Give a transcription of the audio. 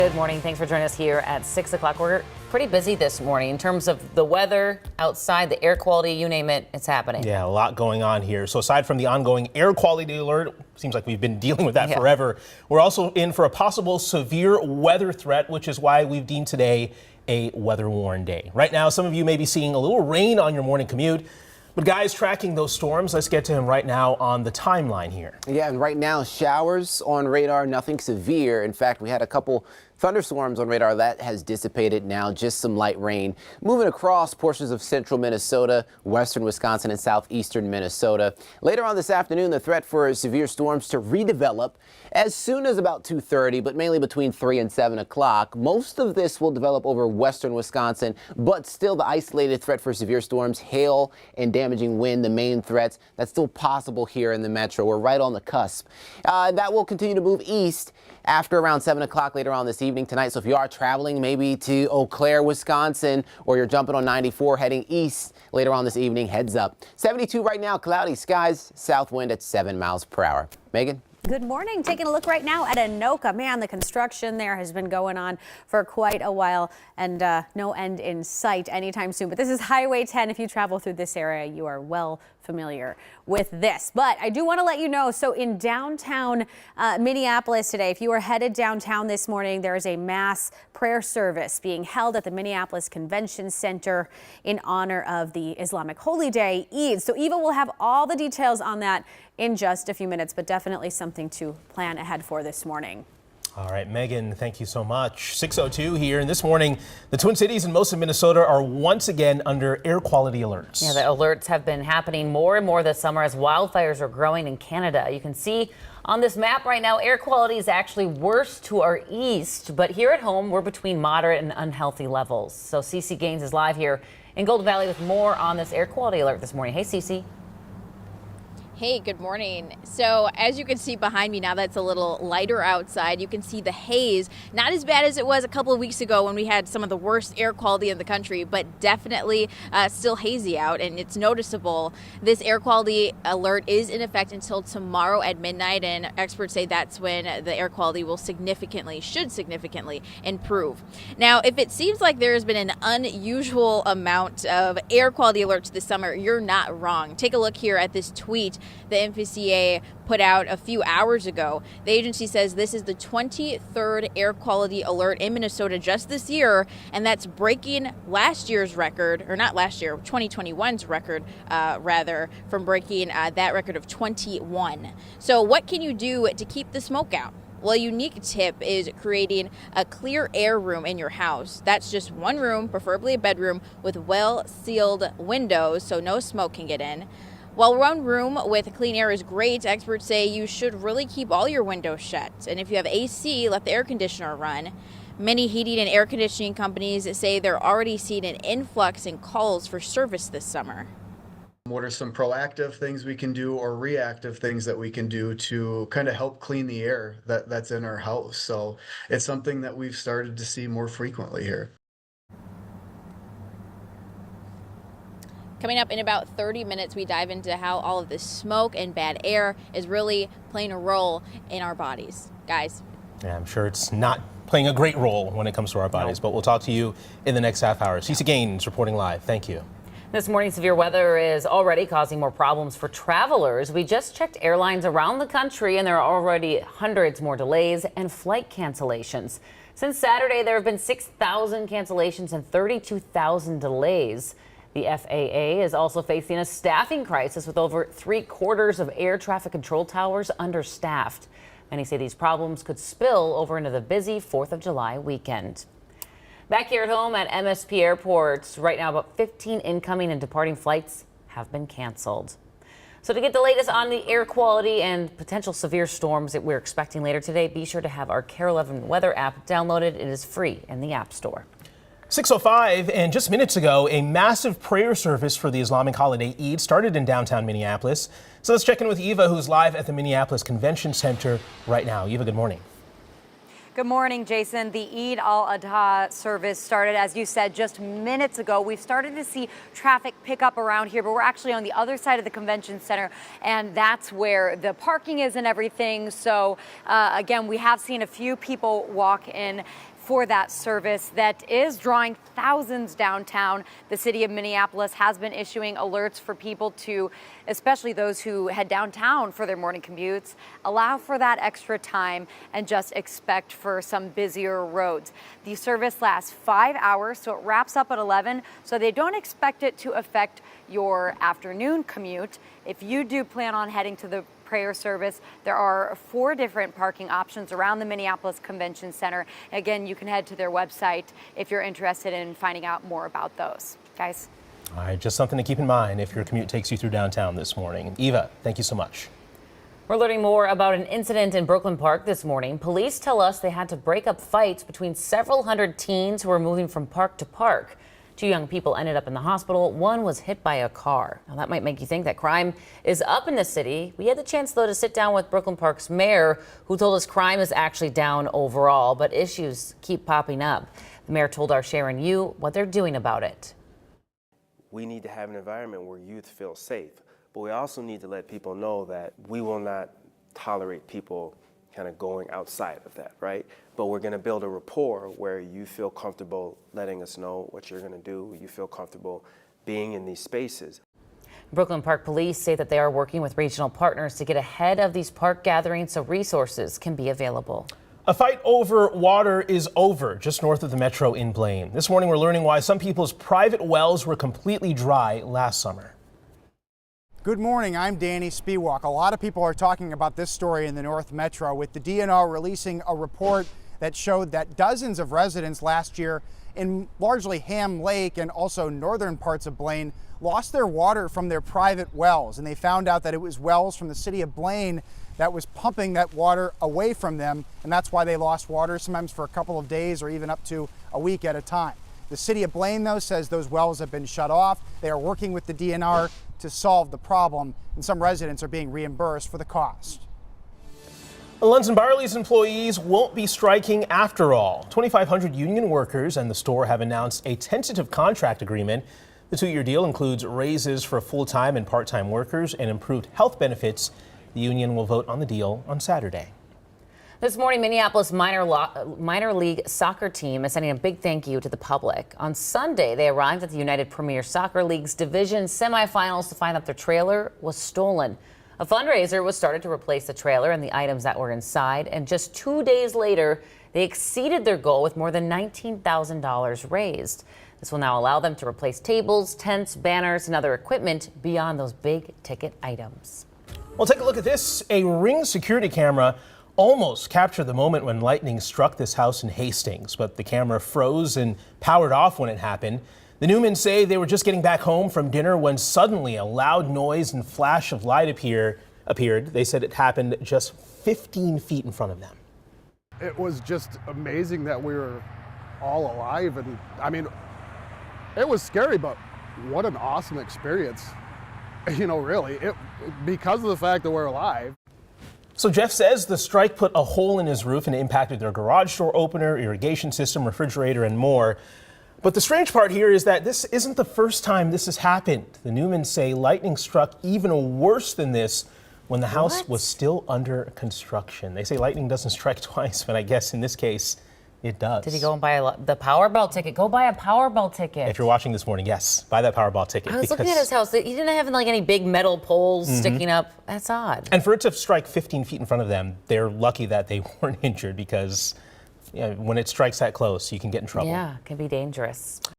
Good morning. Thanks for joining us here at 6 o'clock. We're pretty busy this morning in terms of the weather outside, the air quality, you name it, it's happening. Yeah, a lot going on here. So aside from the ongoing air quality alert, seems like we've been dealing with that forever. We're also in for a possible severe weather threat, which is why we've deemed today a weather warn day. Right now, some of you may be seeing a little rain on your morning commute. But guys, tracking those storms, let's get to him right now on the timeline here. Yeah, and right now, showers on radar, nothing severe. In fact, we had a couple thunderstorms on radar that has dissipated now, just some light rain. Moving across portions of central Minnesota, western Wisconsin, and southeastern Minnesota. Later on this afternoon, the threat for severe storms to redevelop as soon as about 2:30, but mainly between 3 and 7 o'clock. Most of this will develop over western Wisconsin, but still the isolated threat for severe storms, hail, and damaging wind, the main threats. That's still possible here in the metro. We're right on the cusp. That will continue to move east after around 7 o'clock later on this evening tonight. So if you are traveling maybe to Eau Claire, Wisconsin, or you're jumping on 94 heading east later on this evening, heads up. 72 right now, cloudy skies, south wind at 7 miles per hour. Megan? Good morning. Taking a look right now at Anoka. Man, the construction there has been going on for quite a while and no end in sight anytime soon. But this is Highway 10. If you travel through this area, you are well familiar with this. But I do want to let you know, so in downtown Minneapolis today, if you are headed downtown this morning, there is a mass prayer service being held at the Minneapolis Convention Center in honor of the Islamic holy day, Eid. So Eva will have all the details on that in just a few minutes, but definitely something to plan ahead for this morning. All right, Megan, thank you so much. 6:02 here, and this morning, the Twin Cities and most of Minnesota are once again under air quality alerts. Yeah, the alerts have been happening more and more this summer as wildfires are growing in Canada. You can see on this map right now, air quality is actually worse to our east, but here at home, we're between moderate and unhealthy levels. So Cece Gaines is live here in Golden Valley with more on this air quality alert this morning. Hey, Cece. Hey, good morning. So as you can see behind me now, that's a little lighter outside. You can see the haze, not as bad as it was a couple of weeks ago when we had some of the worst air quality in the country, but definitely still hazy out, and it's noticeable. This air quality alert is in effect until tomorrow at midnight, and experts say that's when the air quality will should significantly improve. Now, if it seems like there has been an unusual amount of air quality alerts this summer, you're not wrong. Take a look here at this tweet the MPCA put out a few hours ago. The agency says this is the 23rd air quality alert in Minnesota just this year, and that's breaking last year's record, or not last year, 2021's record, from breaking that record of 21. So what can you do to keep the smoke out? Well, a unique tip is creating a clear air room in your house. That's just one room, preferably a bedroom, with well-sealed windows so no smoke can get in. While one room with clean air is great, experts say you should really keep all your windows shut. And if you have AC, let the air conditioner run. Many heating and air conditioning companies say they're already seeing an influx in calls for service this summer. What are some proactive things we can do or reactive things that we can do to kind of help clean the air that's in our house? So it's something that we've started to see more frequently here. Coming up in about 30 minutes, we dive into how all of this smoke and bad air is really playing a role in our bodies. Guys. Yeah, I'm sure it's not playing a great role when it comes to our bodies, but we'll talk to you in the next half hour. Cece Gaines reporting live. Thank you. This morning, severe weather is already causing more problems for travelers. We just checked airlines around the country, and there are already hundreds more delays and flight cancellations. Since Saturday, there have been 6,000 cancellations and 32,000 delays. The FAA is also facing a staffing crisis with over 3/4 of air traffic control towers understaffed. Many say these problems could spill over into the busy 4th of July weekend. Back here at home at MSP Airport, right now about 15 incoming and departing flights have been canceled. So to get the latest on the air quality and potential severe storms that we're expecting later today, be sure to have our KARE 11 weather app downloaded. It is free in the App Store. 6:05, and just minutes ago, a massive prayer service for the Islamic holiday Eid started in downtown Minneapolis. So let's check in with Eva, who's live at the Minneapolis Convention Center right now. Eva, good morning. Good morning, Jason. The Eid al-Adha service started, as you said, just minutes ago. We've started to see traffic pick up around here, but we're actually on the other side of the convention center, and that's where the parking is and everything. So again, we have seen a few people walk in for that service that is drawing thousands downtown. The city of Minneapolis has been issuing alerts for people to, especially those who head downtown for their morning commutes, allow for that extra time and just expect for some busier roads. The service lasts 5 hours, so it wraps up at 11, so they don't expect it to affect your afternoon commute. If you do plan on heading to the prayer service, there are 4 different parking options around the Minneapolis Convention Center. Again, you can head to their website if you're interested in finding out more about those. Guys. All right, just something to keep in mind if your commute takes you through downtown this morning. Eva, thank you so much. We're learning more about an incident in Brooklyn Park this morning. Police tell us they had to break up fights between several hundred teens who were moving from park to park. 2 young people ended up in the hospital. One was hit by a car. Now, that might make you think that crime is up in the city. We had the chance, though, to sit down with Brooklyn Park's mayor, who told us crime is actually down overall, but issues keep popping up. The mayor told our Sharon Yu what they're doing about it. We need to have an environment where youth feel safe, but we also need to let people know that we will not tolerate people kind of going outside of that, right? But we're going to build a rapport where you feel comfortable letting us know what you're going to do. You feel comfortable being in these spaces. Brooklyn Park Police say that they are working with regional partners to get ahead of these park gatherings so resources can be available. A fight over water is over just north of the metro in Blaine. This morning, we're learning why some people's private wells were completely dry last summer. Good morning, I'm Danny Spiewak. A lot of people are talking about this story in the North Metro, with the DNR releasing a report that showed that dozens of residents last year in largely Ham Lake and also northern parts of Blaine lost their water from their private wells. And they found out that it was wells from the city of Blaine that was pumping that water away from them. And that's why they lost water, sometimes for a couple of days or even up to a week at a time. The city of Blaine, though, says those wells have been shut off. They are working with the DNR to solve the problem, and some residents are being reimbursed for the cost. Lunds & Byerly's employees won't be striking after all. 2,500 union workers and the store have announced a tentative contract agreement. The 2-year deal includes raises for full-time and part-time workers and improved health benefits. The union will vote on the deal on Saturday. This morning, Minneapolis minor league soccer team is sending a big thank you to the public. On Sunday, they arrived at the United Premier Soccer League's division semifinals to find out their trailer was stolen. A fundraiser was started to replace the trailer and the items that were inside, and just 2 days later, they exceeded their goal with more than $19,000 raised. This will now allow them to replace tables, tents, banners, and other equipment beyond those big ticket items. Well, take a look at this. A Ring security camera almost captured the moment when lightning struck this house in Hastings, but the camera froze and powered off when it happened. The Newmans say they were just getting back home from dinner when suddenly a loud noise and flash of light appeared. They said it happened just 15 feet in front of them. It was just amazing that we were all alive, and I mean, it was scary, but what an awesome experience. You know, really, because of the fact that we're alive. So Jeff says the strike put a hole in his roof and impacted their garage door opener, irrigation system, refrigerator, and more. But the strange part here is that this isn't the first time this has happened. The Newmans say lightning struck even worse than this when the house was still under construction. They say lightning doesn't strike twice, but I guess in this case, it does. Did he go and buy the Powerball ticket? Go buy a Powerball ticket. If you're watching this morning, yes, buy that Powerball ticket. I was looking at his house. He didn't have like any big metal poles sticking up. That's odd. And for it to strike 15 feet in front of them, they're lucky that they weren't injured, because when it strikes that close, you can get in trouble. Yeah, it can be dangerous.